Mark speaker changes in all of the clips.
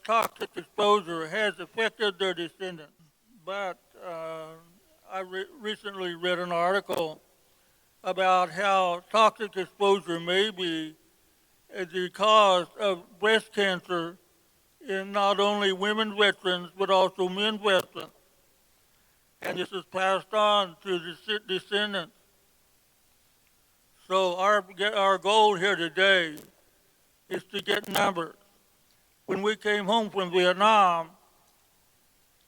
Speaker 1: toxic exposure has affected their descendants. But I recently read an article about how toxic exposure may be the cause of breast cancer in not only women veterans but also men veterans. And this is passed on to the descendants. So our goal here today is to get numbers. When we came home from Vietnam,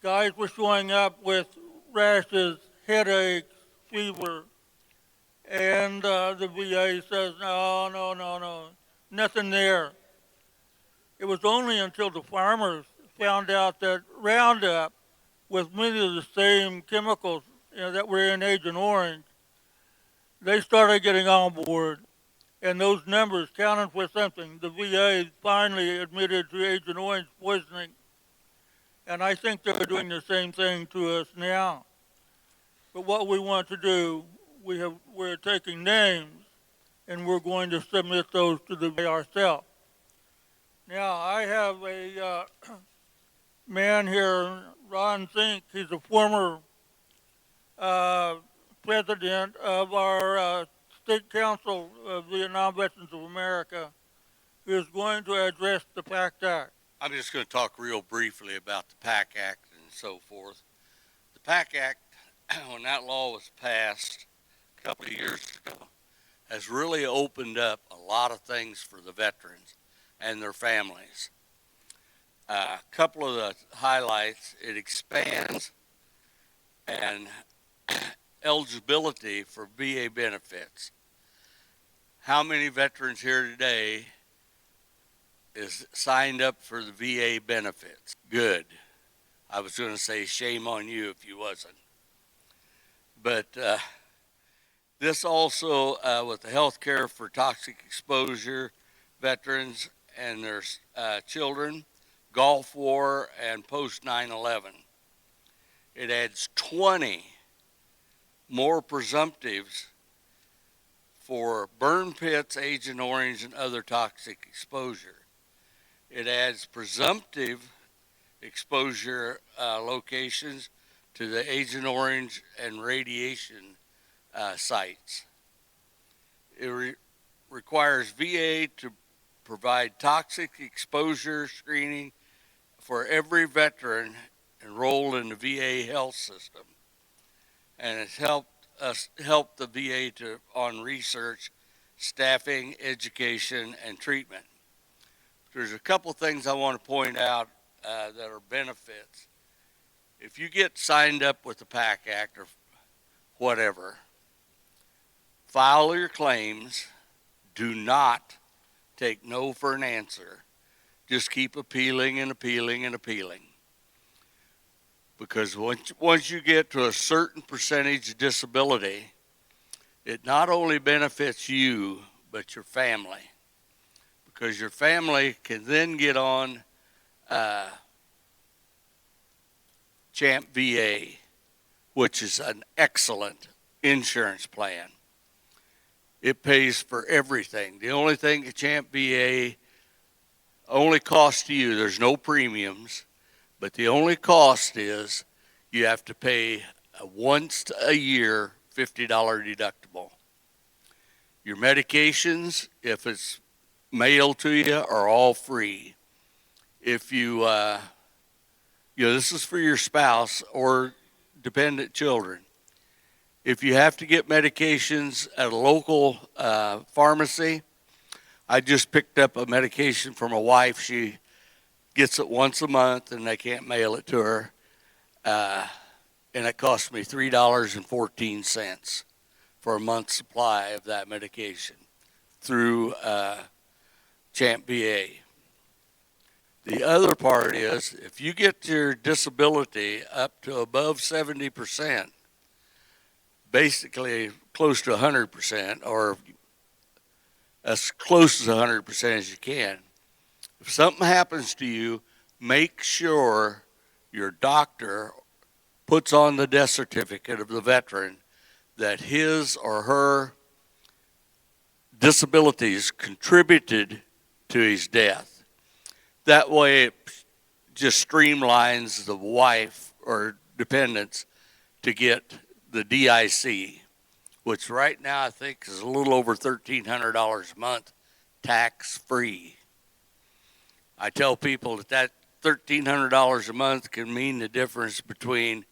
Speaker 1: guys were showing up with rashes, headaches, fever, and the VA says, no, no, no, no, nothing there. It was only until the farmers found out that Roundup, with many of the same chemicals that were in Agent Orange, they started getting on board, and those numbers counted for something. The VA finally admitted to Agent Orange poisoning, and I think they're doing the same thing to us now. But what we want to do, we're taking names, and we're going to submit those to the VA ourselves. Now, I have a man here, Ron Zink. He's a former president of our State Council of Vietnam Veterans of America, who is going to address the PACt Act.
Speaker 2: I'm just going to talk real briefly about the PACt Act and so forth. The PACt Act, when that law was passed a couple of years ago, has really opened up a lot of things for the veterans and their families. A couple of the highlights: it expands and eligibility for VA benefits. How many veterans here today is signed up for the VA benefits? Good. I was going to say shame on you if you wasn't. But this also, with the health care for toxic exposure veterans and their children, Gulf War, and post 9/11. It adds 20 more presumptives for burn pits, Agent Orange, and other toxic exposure. It adds presumptive exposure locations to the Agent Orange and radiation sites. It requires VA to provide toxic exposure screening for every veteran enrolled in the VA health system. And it's helped the VA on research, staffing, education, and treatment. There's a couple things I want to point out that are benefits. If you get signed up with the PACt Act or whatever, file your claims. Do not take no for an answer. Just keep appealing and appealing and appealing. Because once you get to a certain percentage of disability, it not only benefits you, but your family. Because your family can then get on Champ VA, which is an excellent insurance plan. It pays for everything. The only thing at Champ VA only costs you, there's no premiums, but the only cost is you have to pay a once a year $50 deductible. Your medications, if it's mailed to you, are all free. If you, this is for your spouse or dependent children. If you have to get medications at a local pharmacy, I just picked up a medication for my wife. She gets it once a month, and they can't mail it to her. And it cost me $3.14 for a month's supply of that medication through Champ VA. The other part is, if you get your disability up to above 70%, basically close to 100%, or as close as 100% as you can, if something happens to you, make sure your doctor puts on the death certificate of the veteran that his or her disabilities contributed to his death. That way, just streamlines the wife or dependents to get the DIC, which right now I think is a little over $1,300 a month, tax-free. I tell people that $1,300 a month can mean the difference between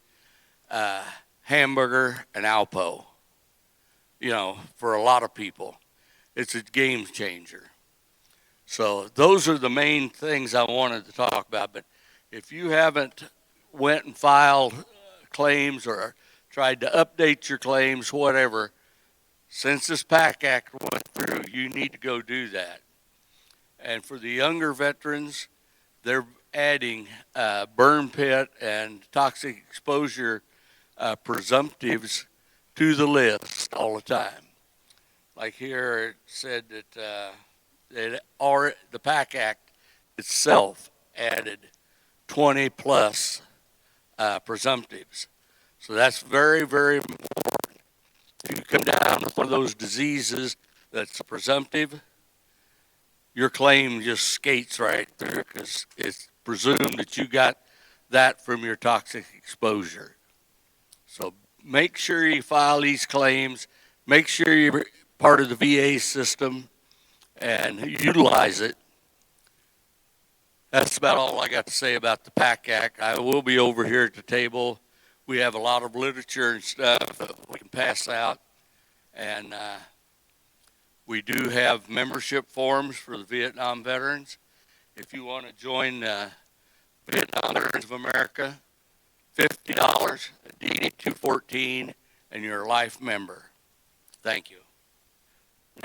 Speaker 2: hamburger and Alpo. You know, for a lot of people, it's a game changer. So those are the main things I wanted to talk about. But if you haven't went and filed claims or tried to update your claims, whatever, since this PACt Act went through, you need to go do that. And for the younger veterans, they're adding burn pit and toxic exposure presumptives to the list all the time. Like here it said that the PACt Act itself added 20 plus presumptives. So that's very, very important. If you come down with one of those diseases that's a presumptive, your claim just skates right through because it's presumed that you got that from your toxic exposure. So make sure you file these claims. Make sure you're part of the VA system and utilize it. That's about all I got to say about the PACt Act. I will be over here at the table. We have a lot of literature and stuff that we can pass out. And we do have membership forms for the Vietnam veterans. If you want to join Vietnam Veterans of America, $50, DD 214, and you're a life member. Thank you.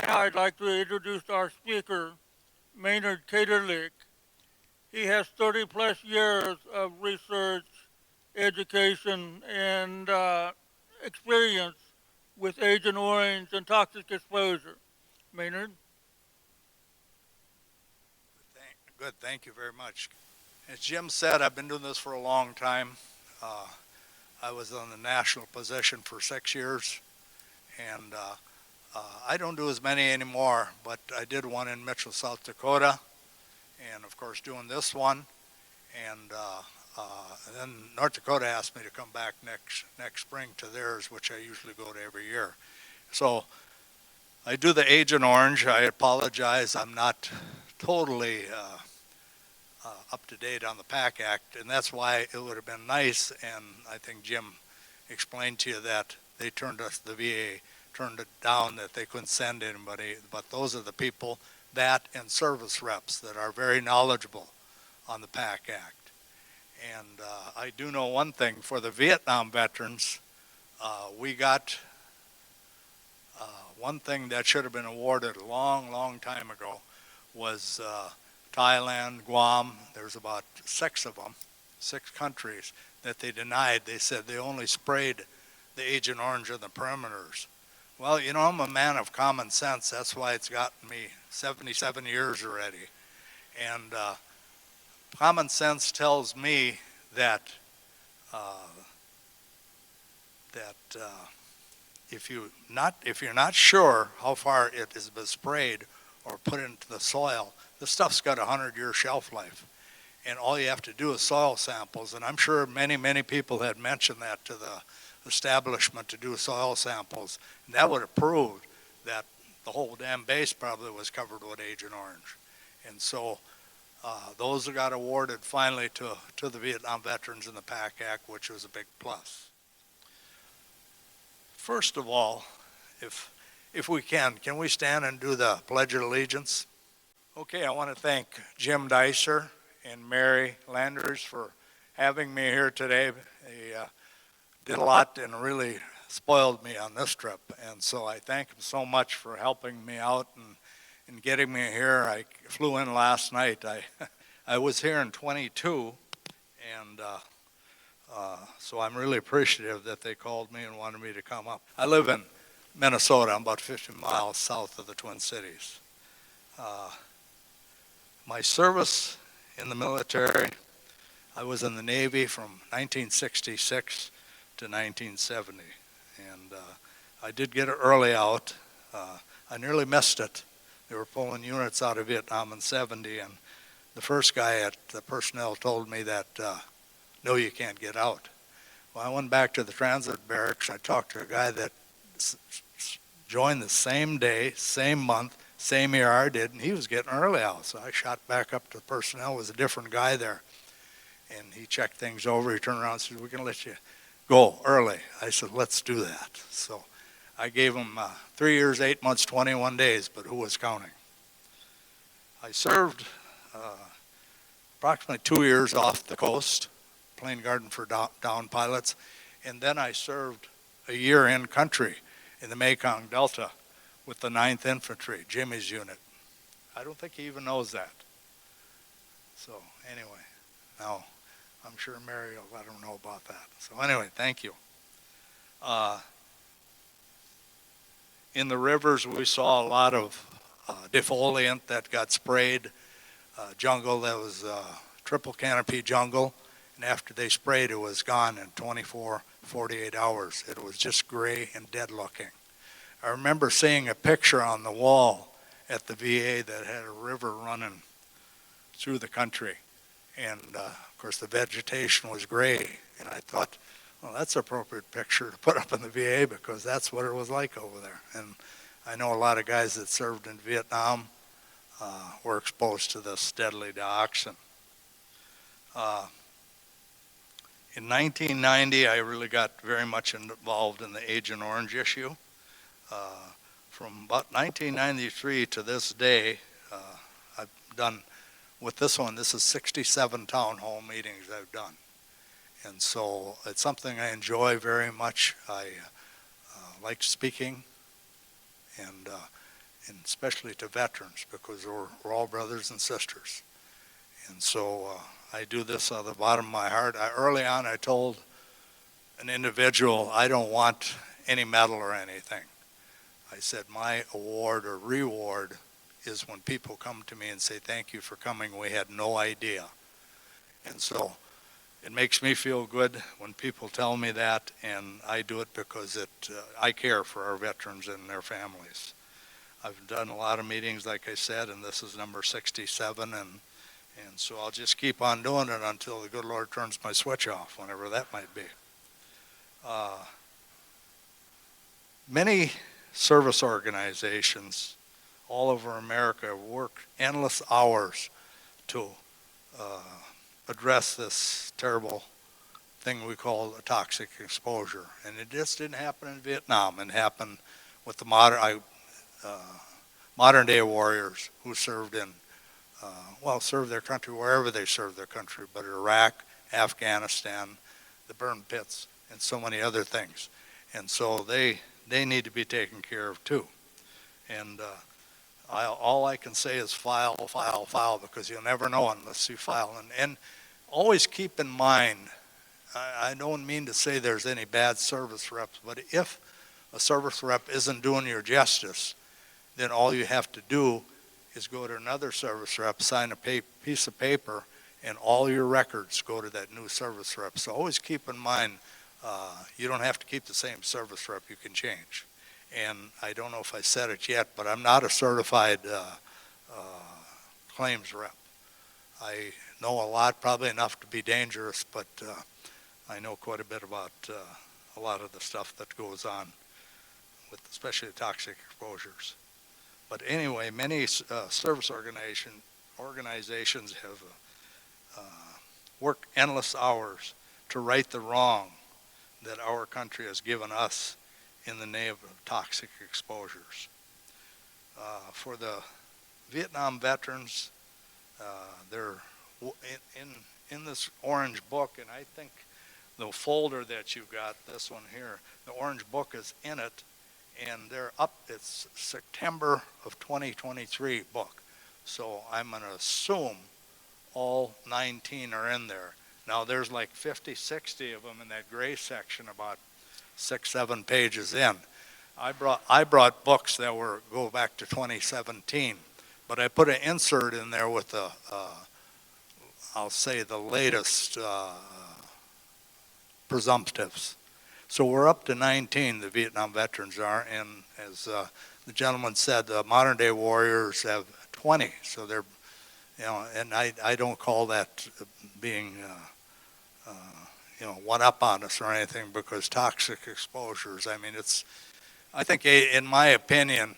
Speaker 1: Now I'd like to introduce our speaker, Maynard Kaderlink. He has 30 plus years of research, education, and experience with Agent Orange and toxic exposure. Maynard?
Speaker 3: Good, thank you very much. As Jim said, I've been doing this for a long time. I was on the national position for 6 years, and I don't do as many anymore, but I did one in Mitchell, South Dakota, and of course doing this one, and then North Dakota asked me to come back next spring to theirs, which I usually go to every year. So I do the Agent Orange. I apologize, I'm not totally up to date on the PACt Act, and that's why it would have been nice, and I think Jim explained to you that they turned us, the VA turned it down, that they couldn't send anybody, but those are the people, that and service reps that are very knowledgeable on the PACt Act. And I do know one thing, for the Vietnam veterans, we got one thing that should have been awarded a long time ago was Thailand, Guam. There's about 6 of them, 6 countries that they denied. They said they only sprayed the Agent Orange on the perimeters. Well, you know, I'm a man of common sense. That's why it's gotten me 77 years already. And common sense tells me that if you're not sure how far it has been sprayed or put into the soil, the stuff's got a 100-year shelf life. And all you have to do is soil samples. And I'm sure many people had mentioned that to the establishment to do soil samples. And that would have proved that the whole damn base probably was covered with Agent Orange. And so those got awarded finally to the Vietnam veterans in the PACt Act, which was a big plus. First of all, if we can we stand and do the Pledge of Allegiance? Okay, I want to thank Jim Diester and Mary Landers for having me here today. They did a lot and really spoiled me on this trip, and so I thank them so much for helping me out and getting me here. I flew in last night. I was here in 22, and so I'm really appreciative that they called me and wanted me to come up. I live in Minnesota. I'm about 50 miles south of the Twin Cities. My service in the military, I was in the Navy from 1966 to 1970, and I did get it early out. I nearly missed it. They were pulling units out of Vietnam in 70, and the first guy at the personnel told me that, no, you can't get out. Well, I went back to the transit barracks. I talked to a guy that joined the same day, same month, same year I did, and he was getting early out. So I shot back up to the personnel. It was a different guy there. And he checked things over. He turned around and said, we're going to let you go early. I said, let's do that. So I gave him 3 years, 8 months, 21 days, but who was counting? I served approximately 2 years off the coast, plane garden for down pilots, and then I served a year in country in the Mekong Delta with the 9th Infantry, Jimmy's unit. I don't think he even knows that. So anyway, now I'm sure Mary will let him know about that. So anyway, thank you. In the rivers, we saw a lot of defoliant that got sprayed, jungle that was triple canopy jungle, and after they sprayed, it was gone in 24, 48 hours. It was just gray and dead looking. I remember seeing a picture on the wall at the VA that had a river running through the country. And of course the vegetation was gray. And I thought, well, that's an appropriate picture to put up in the VA because that's what it was like over there. And I know a lot of guys that served in Vietnam were exposed to this deadly dioxin. In 1990, I really got very much involved in the Agent Orange issue. From about 1993 to this day, I've done, with this one, this is 67 town hall meetings I've done. And so it's something I enjoy very much. I like speaking, and especially to veterans, because we're all brothers and sisters. And so I do this out of the bottom of my heart. Early on, I told an individual, I don't want any medal or anything. I said, my award or reward is when people come to me and say, thank you for coming, we had no idea. And so it makes me feel good when people tell me that, and I do it because I care for our veterans and their families. I've done a lot of meetings, like I said, and this is number 67, and so I'll just keep on doing it until the good Lord turns my switch off, whenever that might be. Many service organizations all over America work endless hours to address this terrible thing we call a toxic exposure. And it just didn't happen in Vietnam. It happened with the modern day warriors who served in, served their country wherever they served their country, but Iraq, Afghanistan, the burn pits, and so many other things. And so they need to be taken care of too. And all I can say is file, file, file, because you'll never know unless you file. And always keep in mind, I don't mean to say there's any bad service reps, but if a service rep isn't doing you justice, then all you have to do is go to another service rep, sign a piece of paper, and all your records go to that new service rep. So always keep in mind, you don't have to keep the same service rep, you can change. And I don't know if I said it yet, but I'm not a certified claims rep. I know a lot, probably enough to be dangerous, but I know quite a bit about a lot of the stuff that goes on with especially toxic exposures. But anyway, many service organizations have worked endless hours to right the wrong that our country has given us in the name of toxic exposures. For the Vietnam veterans, they're in this orange book, and I think the folder that you've got, this one here, the orange book is in it, and they're up, it's September of 2023 book. So I'm going to assume all 19 are in there. Now there's like 50, 60 of them in that gray section, about 6, 7 pages in. I brought books that go back to 2017, but I put an insert in there with the, I'll say the latest presumptives. So we're up to 19, the Vietnam veterans are, and as the gentleman said, the modern day warriors have 20, so they're and I don't call that being, one up on us or anything, because toxic exposures, I mean, I think in my opinion,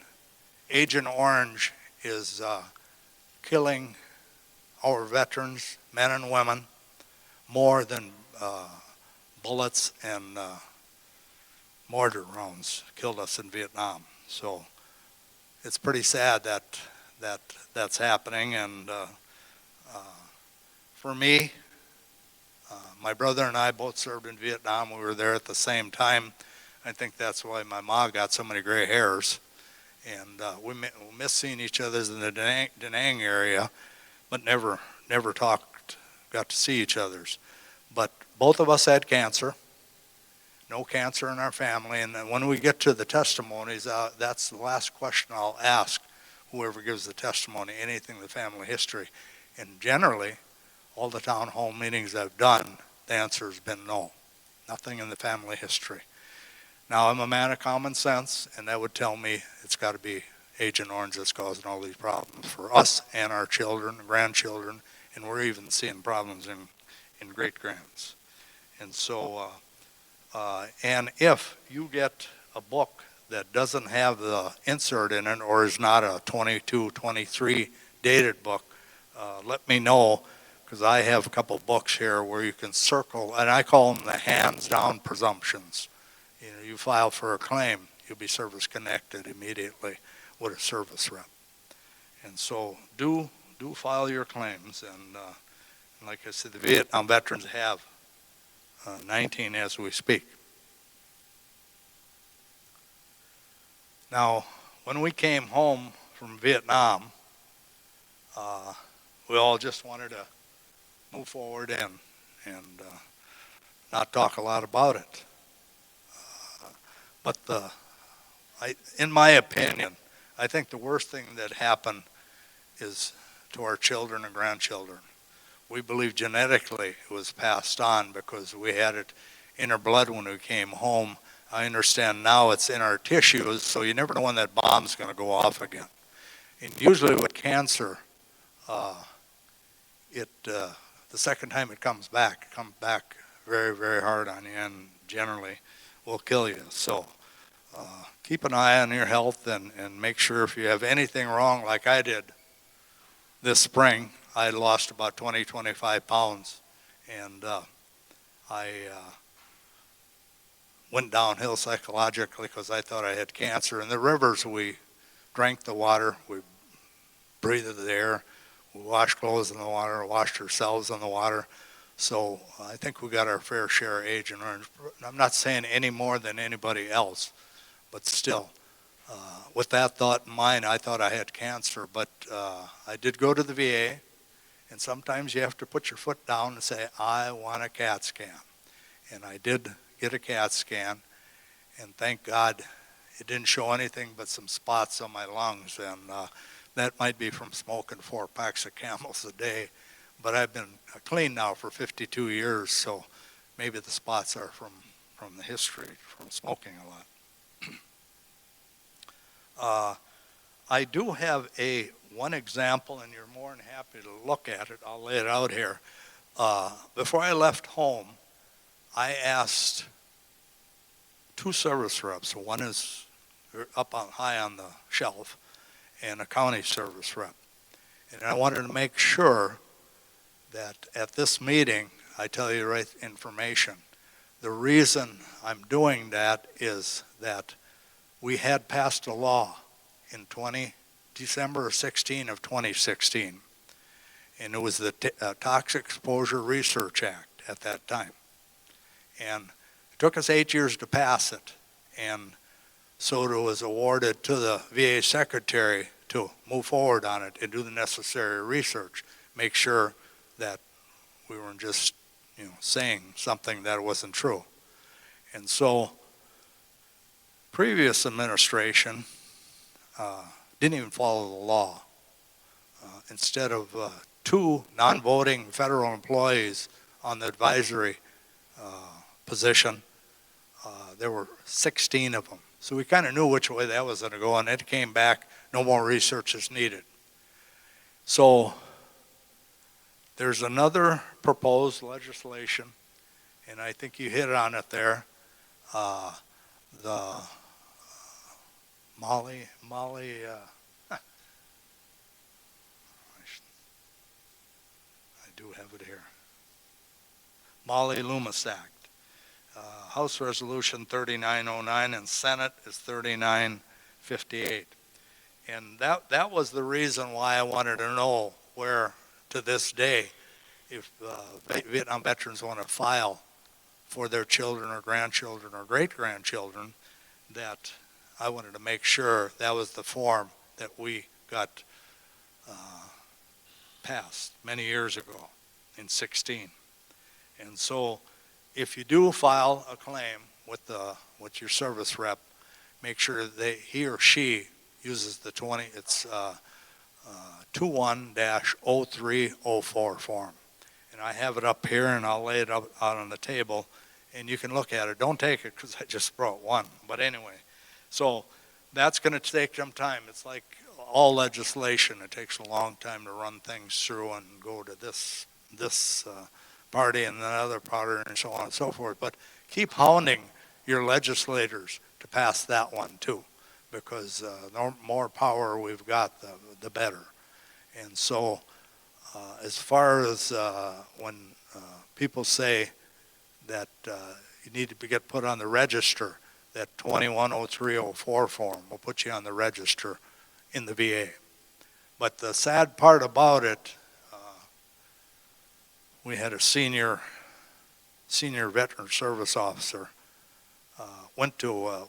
Speaker 3: Agent Orange is killing our veterans, men and women, more than bullets and mortar rounds killed us in Vietnam. So it's pretty sad that's happening. And for me, my brother and I both served in Vietnam. We were there at the same time. I think that's why my mom got so many gray hairs. And we miss seeing each other in the Da Nang area, but never got to see each other's. But both of us had cancer. No cancer in our family. And then when we get to the testimonies, that's the last question I'll ask whoever gives the testimony, anything in the family history. And generally, all the town hall meetings I've done, the answer has been no. Nothing in the family history. Now, I'm a man of common sense, and that would tell me it's got to be Agent Orange that's causing all these problems for us and our children and grandchildren, and we're even seeing problems in great-grands. And so, and if you get a book that doesn't have the insert in it or is not a 22, 23 dated book, let me know, because I have a couple books here where you can circle, and I call them the hands-down presumptions. You know, you file for a claim, you'll be service connected immediately with a service rep. And so do file your claims. And like I said, the Vietnam veterans have 19 as we speak. Now, when we came home from Vietnam, we all just wanted to move forward and not talk a lot about it. But in my opinion, I think the worst thing that happened is to our children and grandchildren. We believe genetically it was passed on because we had it in our blood when we came home. I understand now it's in our tissues, so you never know when that bomb's going to go off again. And usually with cancer, the second time it comes back very, very hard on you, and generally will kill you. So keep an eye on your health and make sure if you have anything wrong like I did this spring. I lost about 20, 25 pounds, and I went downhill psychologically because I thought I had cancer. In the rivers, we drank the water, we breathed the air, we washed clothes in the water, washed ourselves in the water. So I think we got our fair share of Agent Orange. I'm not saying any more than anybody else, but still, with that thought in mind, I thought I had cancer. But I did go to the VA, and sometimes you have to put your foot down and say, I want a CAT scan. And I did get a CAT scan, and thank God it didn't show anything but some spots on my lungs, and that might be from smoking 4 packs of Camels a day. But I've been clean now for 52 years, so maybe the spots are from the history, from smoking a lot. I do have one example, and you're more than happy to look at it. I'll lay it out here. Before I left home, I asked 2 service reps. One is up high on the shelf, and a county service rep. And I wanted to make sure that at this meeting, I tell you the right information. The reason I'm doing that is that we had passed a law in December 16 of 2016, and it was the Toxic Exposure Research Act at that time. And it took us 8 years to pass it, and so it was awarded to the VA secretary to move forward on it and do the necessary research, make sure that we weren't just saying something that wasn't true. And so previous administration didn't even follow the law. Instead of 2 non-voting federal employees on the advisory position, there were 16 of them. So we kind of knew which way that was going to go, and it came back, no more research is needed. So There's another proposed legislation, and I think you hit on it there. The Molly, I do have it here. Molly Loomis Act. House Resolution 3909 and Senate is 3958. And that was the reason why I wanted to know where, to this day, if Vietnam veterans want to file for their children or grandchildren or great-grandchildren, that I wanted to make sure that was the form that we got passed many years ago in 16. And so if you do file a claim with your service rep, make sure that he or she uses the 21-0304 form. And I have it up here, and I'll lay it out on the table, and you can look at it. Don't take it because I just brought one. But anyway, so that's going to take some time. It's like all legislation. It takes a long time to run things through and go to this party and another party and so on and so forth. But keep hounding your legislators to pass that one too, because the more power we've got, the better. And so as far as when people say that you need to get put on the register, that 210304 form will put you on the register in the VA. But the sad part about it, we had a senior veteran service officer went to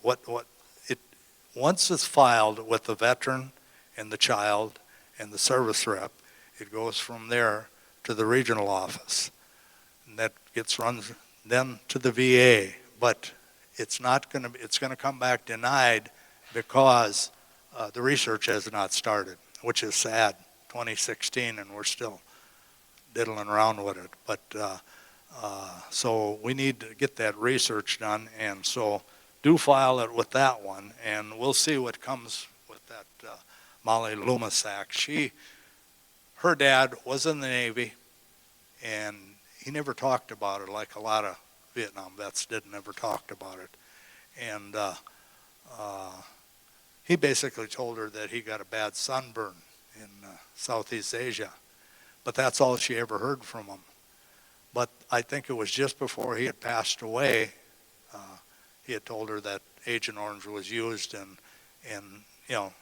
Speaker 3: once it's filed with the veteran and the child and the service rep, it goes from there to the regional office, and that gets run then to the VA. But it's going to come back denied because the research has not started, which is sad. 2016, and we're still diddling around with it. But so we need to get that research done, and so do file it with that one, and we'll see what comes with that Molly Loomis Act. Her dad was in the Navy, and he never talked about it like a lot of Vietnam vets never talked about it. And he basically told her that he got a bad sunburn in Southeast Asia. But that's all she ever heard from him. But I think it was just before he had passed away, he had told her that Agent Orange was used, and you know,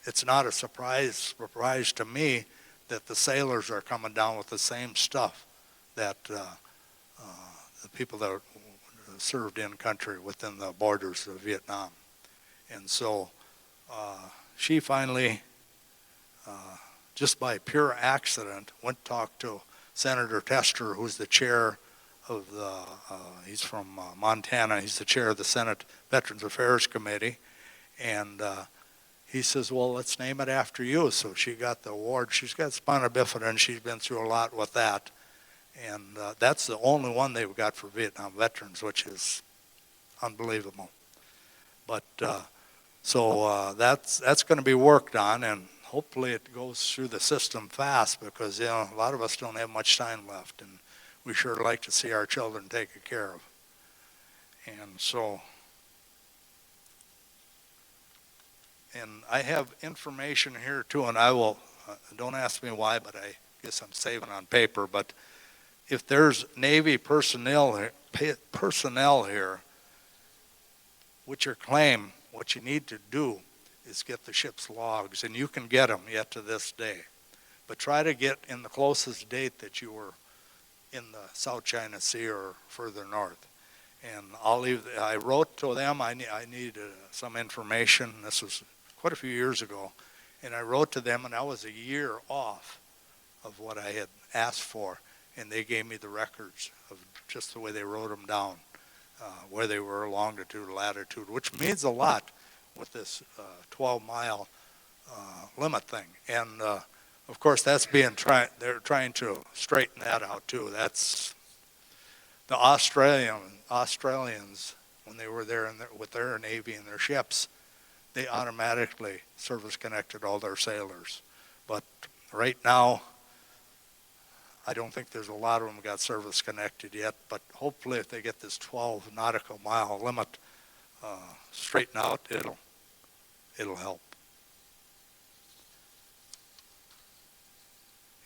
Speaker 3: it's not a surprise to me that the sailors are coming down with the same stuff that the people that served in country within the borders of Vietnam. And so she finally, just by pure accident, went to talk to Senator Diester, who's the chair of he's from Montana, he's the chair of the Senate Veterans Affairs Committee, and he says, well, let's name it after you. So she got the award. She's got spina bifida, and she's been through a lot with that. And that's the only one they've got for Vietnam veterans, which is unbelievable. But so that's going to be worked on, and hopefully it goes through the system fast, because a lot of us don't have much time left, and we sure like to see our children taken care of. And so, and I have information here too, and I will, don't ask me why, but I guess I'm saving on paper, but if there's Navy personnel here, which your claim, what you need to do is get the ship's logs, and you can get them yet to this day. But try to get in the closest date that you were in the South China Sea or further north. And I wrote to them, I needed some information. This was quite a few years ago. And I wrote to them, and I was a year off of what I had asked for. And they gave me the records of just the way they wrote them down, where they were, longitude, latitude, which means a lot with this 12-mile limit thing. And of course, that's they're trying to straighten that out too. That's the Australians, when they were there with their Navy and their ships, they automatically service connected all their sailors. But right now, I don't think there's a lot of them got service connected yet, but hopefully if they get this 12 nautical mile limit straightened out, it'll help.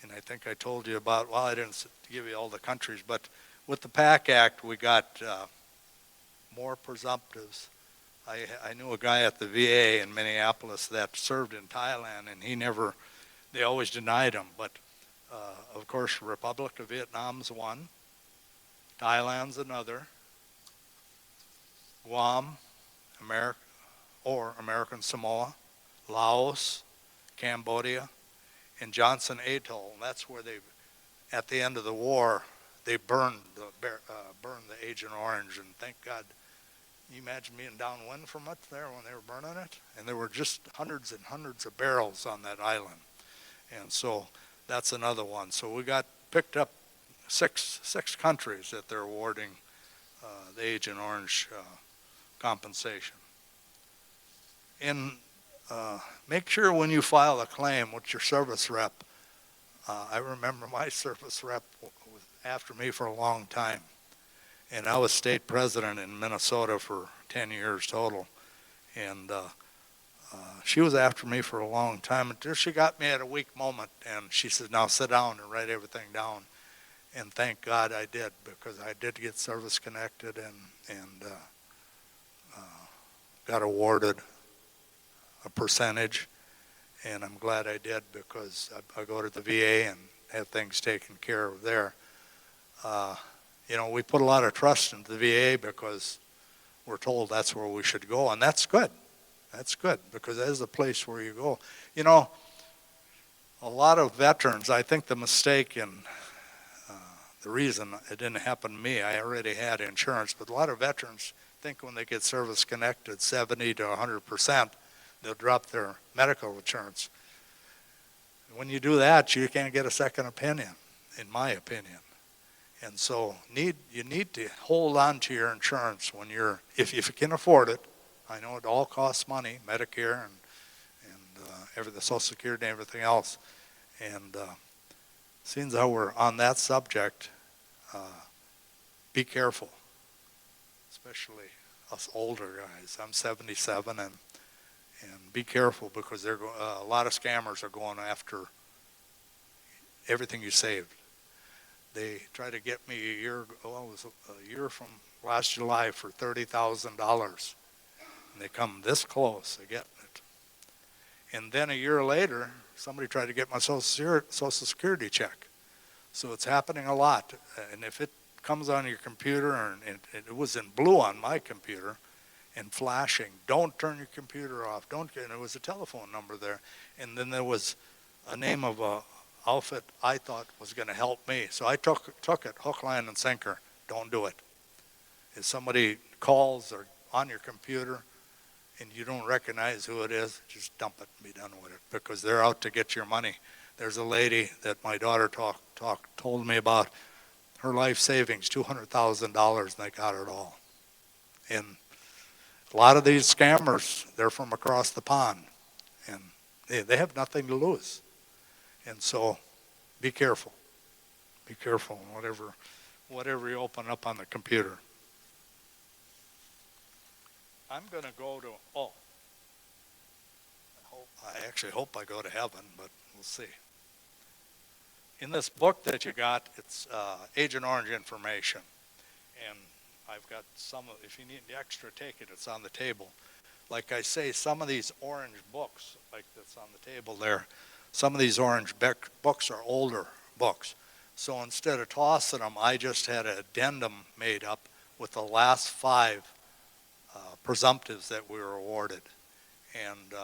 Speaker 3: And I think I told you about, well, I didn't give you all the countries, but with the PACt Act, we got more presumptives. I knew a guy at the VA in Minneapolis that served in Thailand, and they always denied him. But of course, the Republic of Vietnam's one, Thailand's another, Guam, American Samoa, Laos, Cambodia, and Johnson Atoll. That's where at the end of the war, they burned the Agent Orange, and thank God. Can you imagine being downwind from it there when they were burning it? And there were just hundreds and hundreds of barrels on that island. And so that's another one. So we got picked up six countries that they're awarding the Agent Orange compensation. And make sure when you file a claim with your service rep, I remember my service rep was after me for a long time. And I was state president in Minnesota for 10 years total. And she was after me for a long time until she got me at a weak moment. And she said, now sit down and write everything down. And thank God I did, because I did get service connected and got awarded a percentage. And I'm glad I did, because I go to the VA and have things taken care of there. We put a lot of trust into the VA because we're told that's where we should go, and that's good. That's good, because that is the place where you go. A lot of veterans, I think the mistake and the reason it didn't happen to me, I already had insurance, but a lot of veterans think when they get service connected 70 to 100%, they'll drop their medical insurance. When you do that, you can't get a second opinion, in my opinion. And so you need to hold on to your insurance when if you can afford it. I know it all costs money, Medicare and the Social Security and everything else. And seeing how we're on that subject, be careful, especially us older guys. I'm 77, and be careful, because a lot of scammers are going after everything you saved. They tried to get me it was a year from last July for $30,000. And they come this close to getting it. And then a year later, somebody tried to get my Social Security check. So it's happening a lot. And if it comes on your computer, and it was in blue on my computer and flashing, don't turn your computer off. And it was a telephone number there. And then there was a name of a outfit I thought was going to help me. So I took it, hook, line, and sinker. Don't do it. If somebody calls or on your computer and you don't recognize who it is, just dump it and be done with it, because they're out to get your money. There's a lady that my daughter told me about, her life savings, $200,000, and they got it all. And a lot of these scammers, they're from across the pond, and they have nothing to lose. And so, be careful. Be careful, whatever you open up on the computer. I'm going to go to, I actually hope I go to heaven, but we'll see. In this book that you got, it's Agent Orange information. And I've got if you need the extra, take it. It's on the table. Like I say, some of these orange books, like that's on the table there, some of these orange books are older books. So instead of tossing them, I just had an addendum made up with the last 5 presumptives that we were awarded. And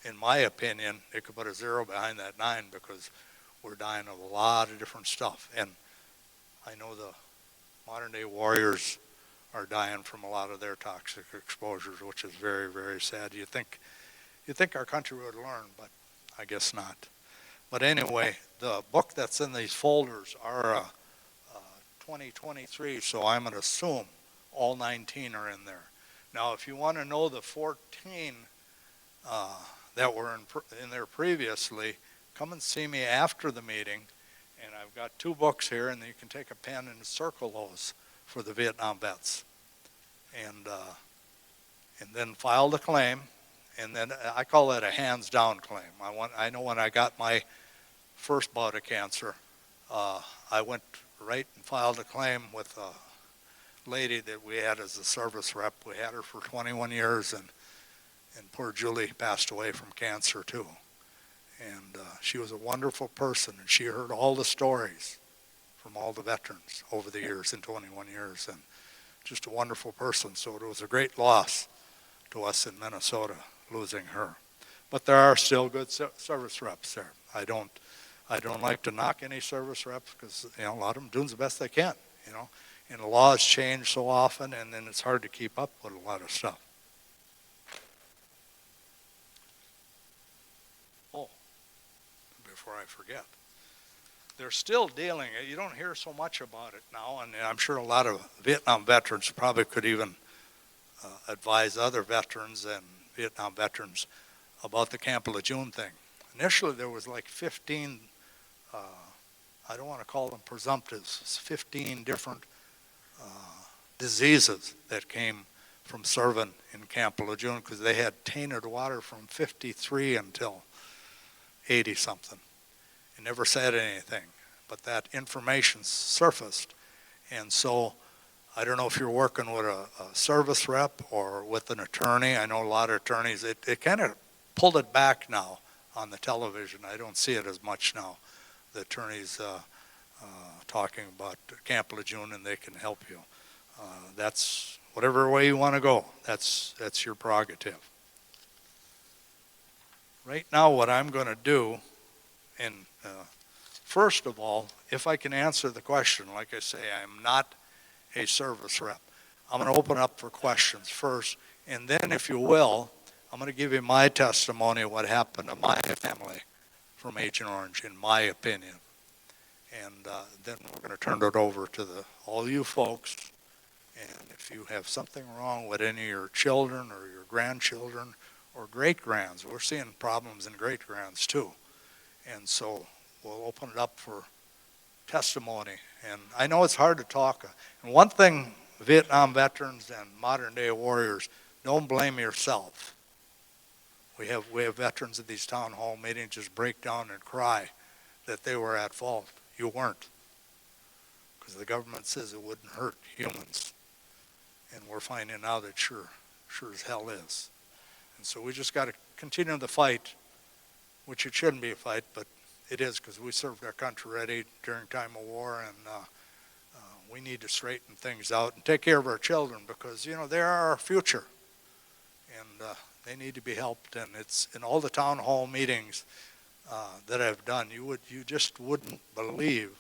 Speaker 3: in my opinion, it could put a 0 behind that 9, because we're dying of a lot of different stuff. And I know the modern day warriors are dying from a lot of their toxic exposures, which is very, very sad. You think our country would learn, but I guess not. But anyway, the book that's in these folders are 2023, so I'm going to assume all 19 are in there. Now, if you want to know the 14 that were in there previously, come and see me after the meeting, And I've got 2 books here, and you can take a pen and circle those for the Vietnam vets. And then file the claim, and then I call that a hands-down claim. I know when I got my first bout of cancer, I went right and filed a claim with a lady that we had as a service rep. We had her for 21 years, and poor Julie passed away from cancer too. And she was a wonderful person, and she heard all the stories from all the veterans over the years, in 21 years, and just a wonderful person. So it was a great loss to us in Minnesota, losing her. But there are still good service reps there. I don't like to knock any service reps, because a lot of them doing the best they can, and the laws change so often, and then it's hard to keep up with a lot of stuff. Oh, before I forget, they're still dealing, you don't hear so much about it now, and I'm sure a lot of Vietnam veterans probably could even advise other veterans and Vietnam veterans about the Camp Lejeune thing. Initially, there was like 15, I don't want to call them presumptives, 15 different diseases that came from serving in Camp Lejeune, because they had tainted water from 53 until 80 something. It never said anything, but that information surfaced. And so I don't know if you're working with a service rep or with an attorney. I know a lot of attorneys, it kind of pulled it back now on the television. I don't see it as much now. The attorneys talking about Camp Lejeune, and they can help you. That's whatever way you want to go. That's your prerogative. Right now, what I'm going to do, and first of all, if I can answer the question, like I say, I'm not a service rep. I'm going to open up for questions first, and then, if you will, I'm going to give you my testimony of what happened to my family from Agent Orange, in my opinion. And then we're going to turn it over to all you folks. And if you have something wrong with any of your children or your grandchildren or great-grands, we're seeing problems in great-grands too. And so we'll open it up for testimony. And I know it's hard to talk. And one thing, Vietnam veterans and modern-day warriors, don't blame yourself. We have veterans at these town hall meetings just break down and cry that they were at fault. You weren't, because the government says it wouldn't hurt humans. And we're finding out it sure as hell is. And so we just got to continue the fight, which it shouldn't be a fight, but it is, because we served our country ready during time of war, and we need to straighten things out and take care of our children, because they are our future, and they need to be helped. And it's in all the town hall meetings that I've done, you just wouldn't believe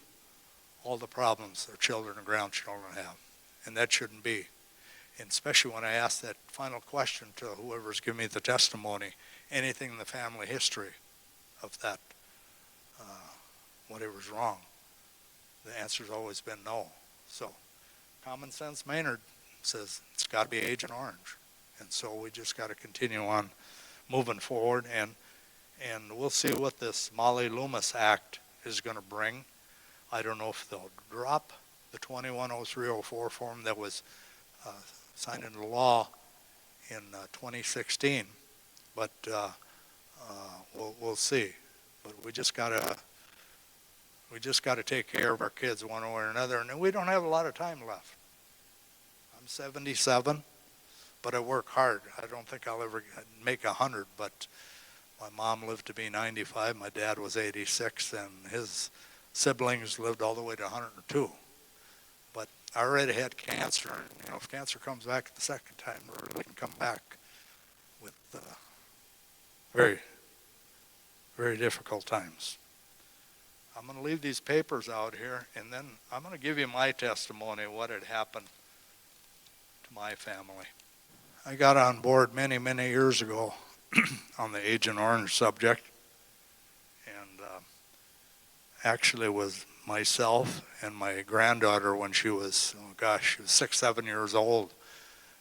Speaker 3: all the problems their children and grandchildren have, and that shouldn't be. And especially when I ask that final question to whoever's giving me the testimony, anything in the family history of that, whatever's wrong, the answer's always been no. So common sense Maynard says it's got to be Agent Orange. And so we just got to continue on moving forward, and we'll see what this Molly Loomis Act is going to bring. I don't know if they'll drop the 210304 form that was signed into law in 2016, but we'll see. But we just gotta take care of our kids one way or another, and we don't have a lot of time left. I'm 77, but I work hard. I don't think I'll ever make 100, but my mom lived to be 95. My dad was 86, and his siblings lived all the way to 102. But I already had cancer, and if cancer comes back the second time, it really can come back with very, very difficult times. I'm going to leave these papers out here, and then I'm going to give you my testimony of what had happened to my family. I got on board many, many years ago on the Agent Orange subject, and actually was myself and my granddaughter when she was, she was 6, 7 years old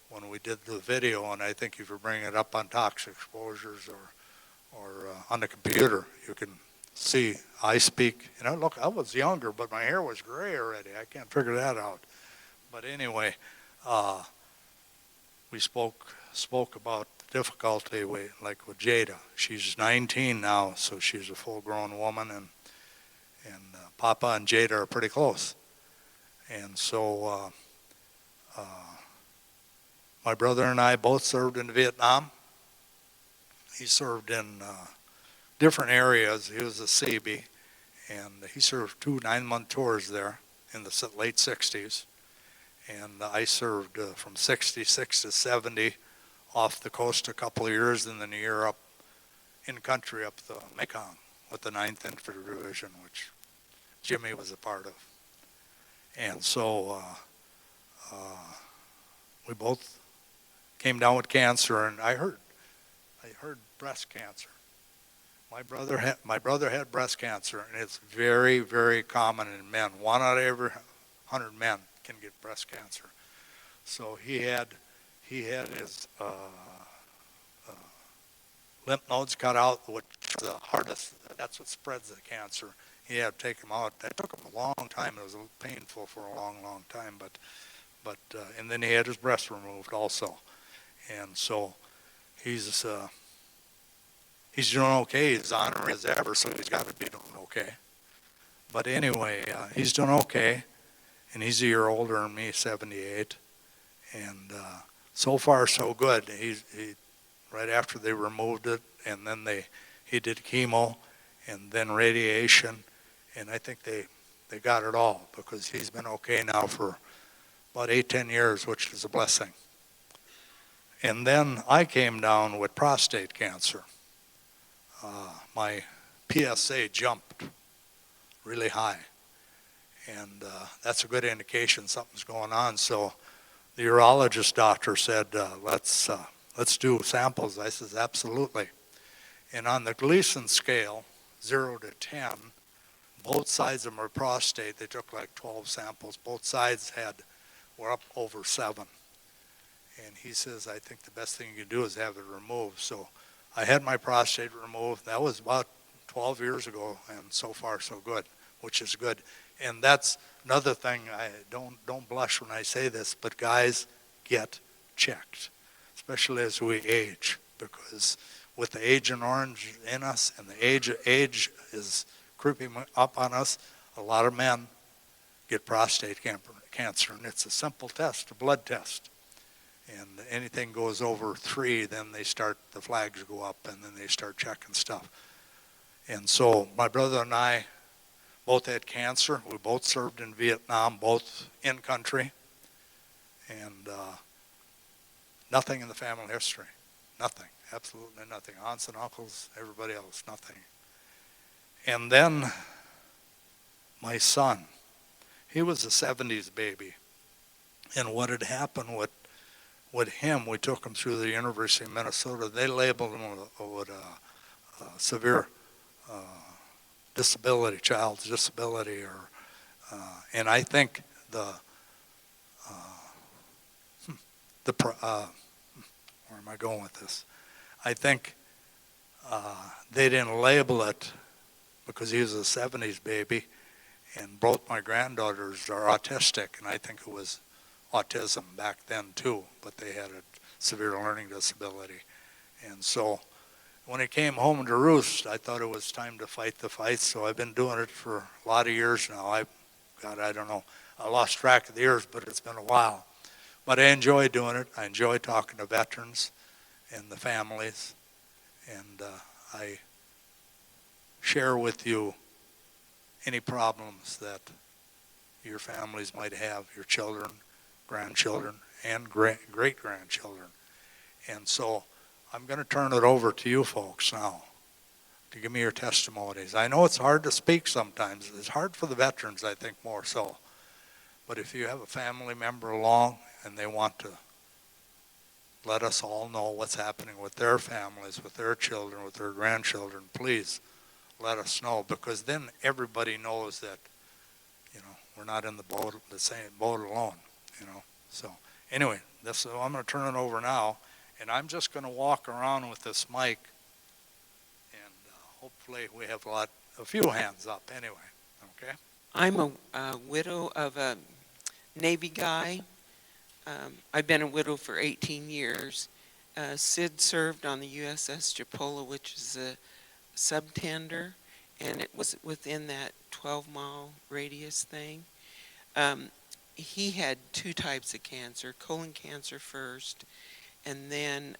Speaker 3: when we did the video. And I think if you bring it up on toxic exposures or on the computer, you can see, I speak, look, I was younger, but my hair was gray already. I can't figure that out. But anyway, we spoke about difficulty like with Jada. She's 19 now, so she's a full-grown woman, and Papa and Jada are pretty close. And so my brother and I both served in Vietnam. He served in different areas. He was a Seabee, and he served 2 9-month tours there in the late 60s. And I served from 66 to 70 off the coast a couple of years, and then a year up in country up the Mekong with the 9th Infantry Division, which Jimmy was a part of. And so we both came down with cancer, and I heard breast cancer. My brother had breast cancer, and it's very, very common in men. 1 out of every 100 men can get breast cancer. So he had his lymph nodes cut out, which is the hardest. That's what spreads the cancer. He had to take them out. That took him a long time. It was a little painful for a long, long time. But and then he had his breast removed also. And so he's doing okay. He's honorary as ever, so he's got to be doing okay. But anyway, he's doing okay, and he's a year older than me, 78, and so far so good. He right after they removed it, and then he did chemo, and then radiation, and I think they got it all because he's been okay now for about 8-10 years, which is a blessing. And then I came down with prostate cancer. My PSA jumped really high, and that's a good indication something's going on. So the urologist doctor said, let's do samples. I says, absolutely. And on the Gleason scale, 0 to 10, both sides of my prostate, they took like 12 samples. Both sides were up over 7. And he says, I think the best thing you can do is have it removed. So I had my prostate removed. That was about 12 years ago, and so far so good, which is good. And that's another thing. I don't blush when I say this, but guys, get checked, especially as we age, because with the Agent Orange in us and the age is creeping up on us, a lot of men get prostate cancer, and it's a simple test, a blood test. And anything goes over 3, then the flags go up, and then they start checking stuff. And so my brother and I both had cancer. We both served in Vietnam, both in country, and nothing in the family history. Nothing, absolutely nothing. Aunts and uncles, everybody else, nothing. And then my son, he was a 70s baby. And what had happened with him, we took him through the University of Minnesota. They labeled him with a severe disability, child's disability, and I think where am I going with this? I think they didn't label it because he was a 70s baby, and both my granddaughters are autistic, and I think it was autism back then too, but they had a severe learning disability. And so when he came home to roost, I thought it was time to fight the fight, so I've been doing it for a lot of years now. I don't know, I lost track of the years, but it's been a while. But I enjoy doing it. I enjoy talking to veterans and the families, and I share with you any problems that your families might have, your children, grandchildren, and great-grandchildren. And so I'm going to turn it over to you folks now to give me your testimonies. I know it's hard to speak sometimes. It's hard for the veterans, I think, more so. But if you have a family member along and they want to let us all know what's happening with their families, with their children, with their grandchildren, please let us know, because then everybody knows that, we're not in the same boat alone. So anyway, I'm going to turn it over now, and I'm just going to walk around with this mic, and hopefully we have a lot a few hands up anyway, okay?
Speaker 4: I'm a widow of a Navy guy. I've been a widow for 18 years. Sid served on the USS Chipola, which is a subtender, and it was within that 12-mile radius thing. He had two types of cancer, colon cancer first, and then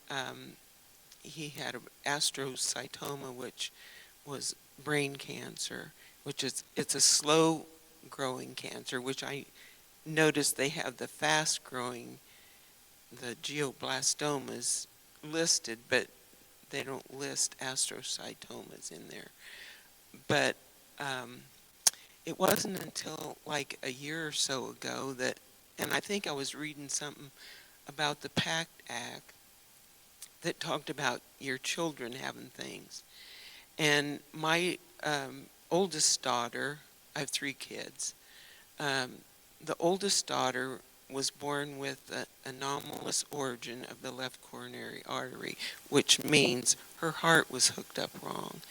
Speaker 4: he had an astrocytoma, which was brain cancer, which is, it's a slow growing cancer, which I noticed they have the fast growing, the glioblastomas listed, but they don't list astrocytomas in there. But it wasn't until like a year or so ago that, and I think I was reading something about the PACt Act that talked about your children having things. And my oldest daughter, I have 3 kids. The oldest daughter was born with an anomalous origin of the left coronary artery, which means her heart was hooked up wrong.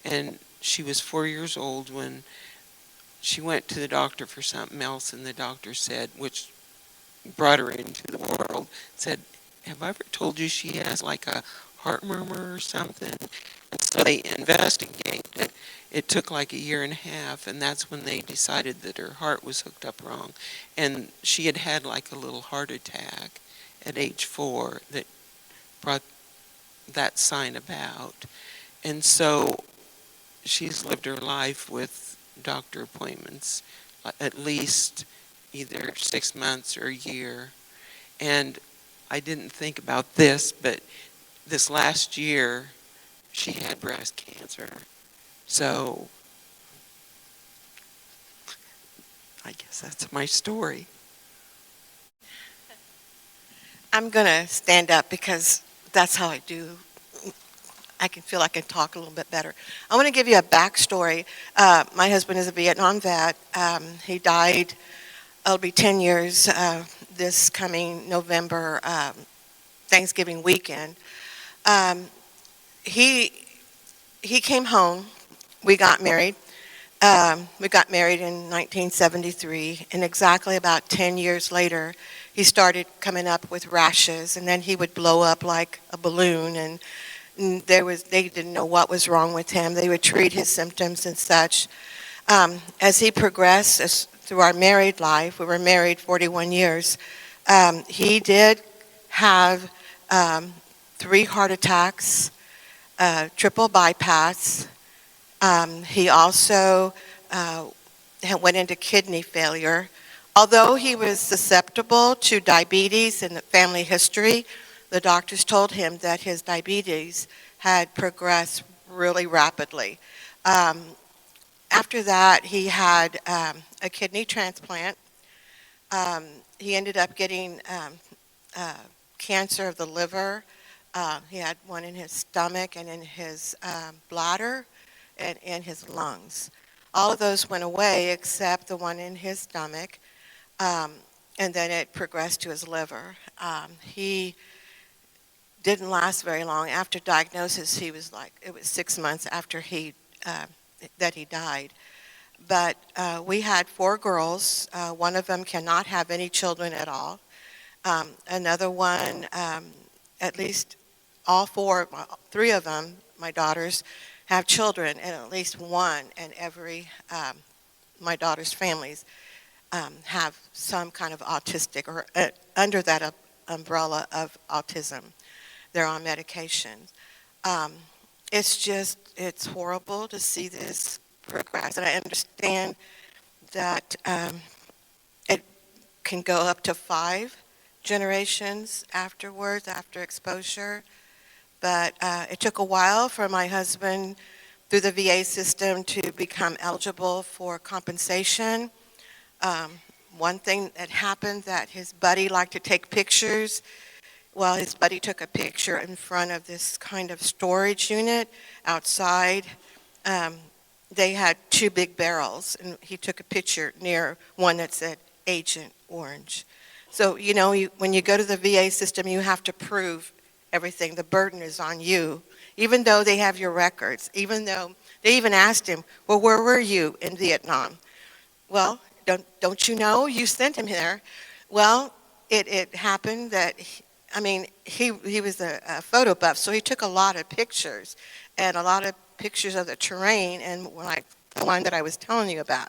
Speaker 4: And she was 4 years old when she went to the doctor for something else, and the doctor said, which brought her into the world, said, "Have I ever told you she has like a heart murmur or something?" And so they investigated. It took like a year and a half, and that's when they decided that her heart was hooked up wrong. And she had had like a little heart attack at age 4 that brought that sign about. And so she's lived her life with doctor appointments at least either 6 months or a year. And I didn't think about this, but this last year she had breast cancer. So I guess that's my story.
Speaker 5: I'm going to stand up because that's how I do. I can feel I can talk a little bit better. I want to give you a backstory. My husband is a Vietnam vet. He died, it'll be 10 years this coming November, Thanksgiving weekend. He came home. We got married. We got married in 1973, and exactly about 10 years later, he started coming up with rashes, and then he would blow up like a balloon, and they didn't know what was wrong with him. They would treat his symptoms and such. As he progressed through our married life, we were married 41 years, he did have 3 heart attacks, triple bypass. He also went into kidney failure. Although he was susceptible to diabetes in the family history, the doctors told him that his diabetes had progressed really rapidly. After that, he had a kidney transplant. He ended up getting cancer of the liver. He had one in his stomach and in his bladder and in his lungs. All of those went away except the one in his stomach, and then it progressed to his liver. He didn't last very long. After diagnosis, it was 6 months after that he died. But we had 4 girls. One of them cannot have any children at all. Another one, at least all 3 of them, my daughters, have children, and at least one in every my daughter's families have some kind of autistic or under that umbrella of autism. They're on medication. It's horrible to see this progress, and I understand that it can go up to 5 generations afterwards, after exposure. But it took a while for my husband, through the VA system, to become eligible for compensation. One thing that happened, that his buddy liked to take pictures. Well, his buddy took a picture in front of this kind of storage unit outside. They had 2 big barrels, and he took a picture near one that said Agent Orange. So, when you go to the VA system, you have to prove everything. The burden is on you, even though they have your records, even though They even asked him, well, where were you in Vietnam? Well, don't you know? You sent him there. Well, it happened that, he was a photo buff, so he took a lot of pictures, and a lot of pictures of the terrain, and the one that I was telling you about.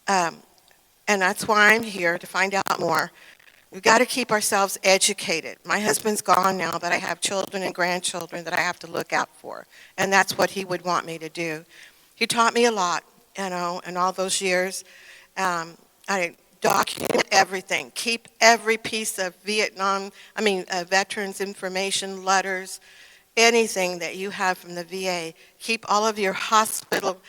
Speaker 5: And that's why I'm here, to find out more. We've got to keep ourselves educated. My husband's gone now, but I have children and grandchildren that I have to look out for, and that's what he would want me to do. He taught me a lot, in all those years. I document everything. Keep every piece of veterans information, letters, anything that you have from the VA. Keep all of your hospital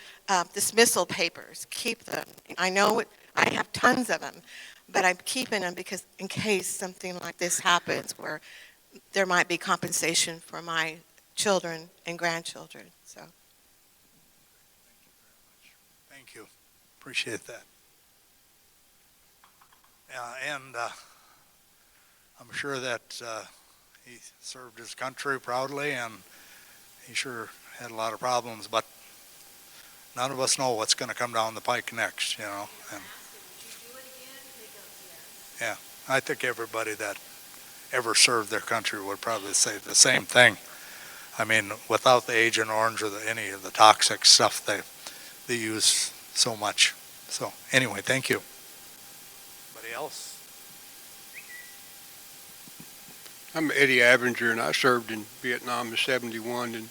Speaker 5: dismissal papers. Keep them. I know I have tons of them, but I'm keeping them because in case something like this happens where there might be compensation for my children and grandchildren. So.
Speaker 3: Thank you. Appreciate that. And I'm sure that he served his country proudly, and he sure had a lot of problems, but none of us know what's going to come down the pike next, And yeah, I think everybody that ever served their country would probably say the same thing. I mean, without the Agent Orange or any of the toxic stuff they use so much. So anyway, thank you. Anybody else?
Speaker 6: I'm Eddie Avinger, and I served in Vietnam in '71, and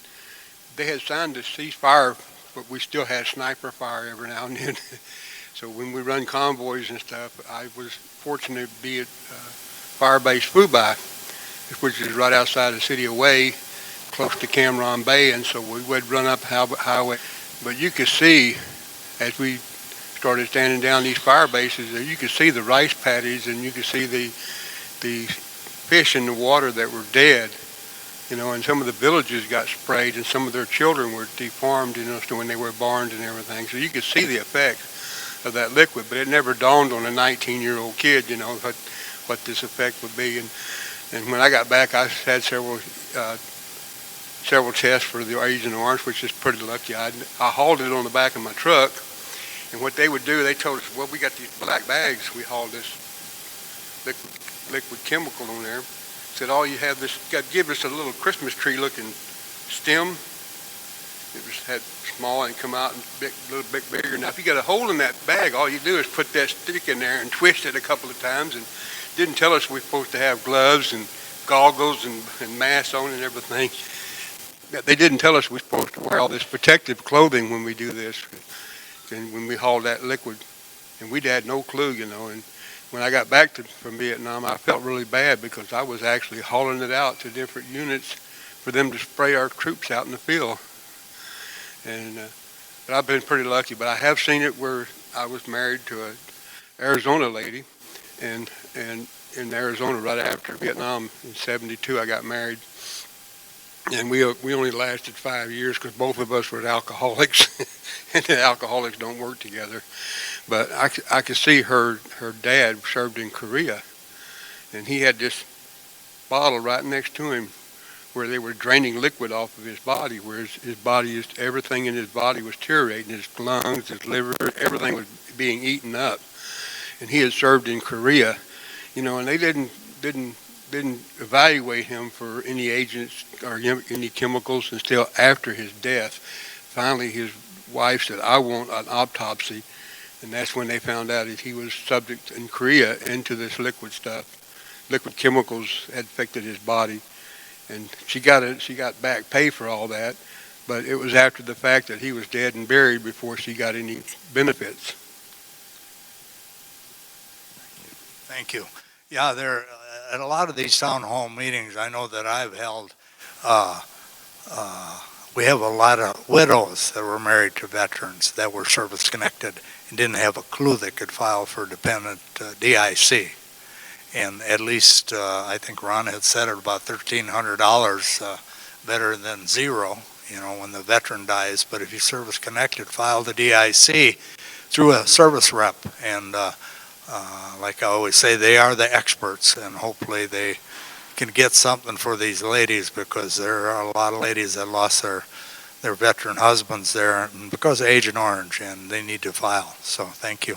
Speaker 6: they had signed a ceasefire, but we still had sniper fire every now and then. So when we run convoys and stuff, I was fortunate to be at Fire Base Phu Bai, which is right outside the city of Hue, close to Cam Ranh Bay, and so we would run up highway. But you could see, as we started standing down these fire bases, you could see the rice paddies, and you could see the fish in the water that were dead, and some of the villages got sprayed, and some of their children were deformed, so when they were born and everything. So you could see the effect of that liquid, but it never dawned on a 19-year-old kid, what this effect would be. And when I got back, I had several tests for the Agent Orange, which is pretty lucky. I hauled it on the back of my truck, and what they would do, they told us, well, we got these black bags. We hauled this liquid chemical on there. Said, all you have give us a little Christmas tree looking stem. It had small and come out and a little bit bigger. Now, if you got a hole in that bag, all you do is put that stick in there and twist it a couple of times. And didn't tell us we're supposed to have gloves and goggles and masks on and everything. They didn't tell us we're supposed to wear all this protective clothing when we do this, and when we hauled that liquid. And we'd had no clue, And when I got back from Vietnam, I felt really bad because I was actually hauling it out to different units for them to spray our troops out in the field. But I've been pretty lucky. But I have seen it where I was married to an Arizona lady, and in Arizona right after Vietnam in '72, I got married, and we only lasted 5 years because both of us were alcoholics, and the alcoholics don't work together. But I could see her dad served in Korea, and he had this bottle right next to him where they were draining liquid off of his body, where his body, everything in his body was deteriorating, his lungs, his liver, everything was being eaten up. And he had served in Korea, and they didn't evaluate him for any agents or any chemicals until after his death. Finally, his wife said, I want an autopsy. And that's when they found out that he was subject in Korea into this liquid stuff. Liquid chemicals had affected his body. And she got back pay for all that, but it was after the fact that he was dead and buried before she got any benefits.
Speaker 3: Thank you. Yeah, there at a lot of these town hall meetings I know that I've held, we have a lot of widows that were married to veterans that were service connected and didn't have a clue they could file for dependent DIC. And at least I think Ron had said it, about $1,300 better than zero, when the veteran dies. But if you service connected, file the DIC through a service rep. And like I always say, they are the experts, and hopefully they can get something for these ladies, because there are a lot of ladies that lost their veteran husbands there and because of Agent Orange, and they need to file. So thank you.